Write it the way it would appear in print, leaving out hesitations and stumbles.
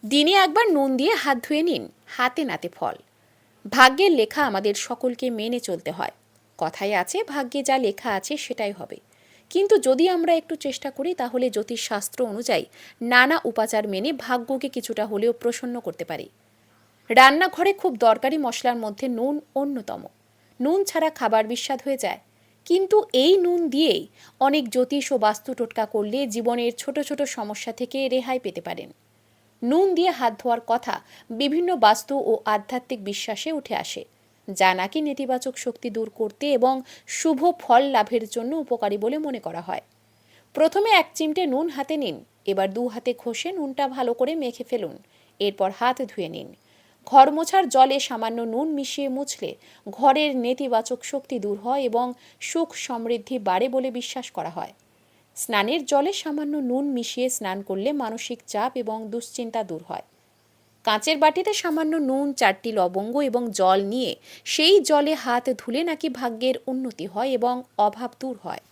দিনে একবার নুন দিয়ে হাত ধুয়ে নিন, হাতে নাতে ফল। ভাগ্যের লেখা আমাদের সকলকে মেনে চলতে হয়। কথায় আছে, ভাগ্যে যা লেখা আছে সেটাই হবে। কিন্তু যদি আমরা একটু চেষ্টা করি তাহলে জ্যোতিষশাস্ত্র অনুযায়ী নানা উপাচার মেনে ভাগ্যকে কিছুটা হলেও প্রসন্ন করতে পারি। রান্নাঘরে খুব দরকারি মশলার মধ্যে নুন অন্যতম। নুন ছাড়া খাবার বিস্বাদ হয়ে যায়। কিন্তু এই নুন দিয়েই অনেক জ্যোতিষ ও বাস্তু টোটকা করলে জীবনের ছোট ছোট সমস্যা থেকে রেহাই পেতে পারেন। নুন দিয়ে হাত ধোয়ার কথা বিভিন্ন বাস্তু ও আধ্যাত্মিক বিশ্বাসে উঠে আসে, যা নাকি নেতিবাচক শক্তি দূর করতে এবং শুভ ফল লাভের জন্য উপকারী বলে মনে করা হয়। প্রথমে 1 চিমটে নুন হাতে নিন। এবার 2 হাতে ঘষে নুনটা ভালো করে মেখে ফেলুন। এরপর হাত ধুয়ে নিন। ঘর মোছার জলে সামান্য নুন মিশিয়ে মুছলে ঘরের নেতিবাচক শক্তি দূর হয় এবং সুখ সমৃদ্ধি বাড়ে বলে বিশ্বাস করা হয়। স্নানের জলে সামান্য নুন মিশিয়ে স্নান করলে মানসিক চাপ এবং দুশ্চিন্তা দূর হয়। কাঁচের বাটিতে সামান্য নুন, 4টি লবঙ্গ এবং জল নিয়ে সেই জলে হাত ধুলে নাকি ভাগ্যের উন্নতি হয় এবং অভাব দূর হয়।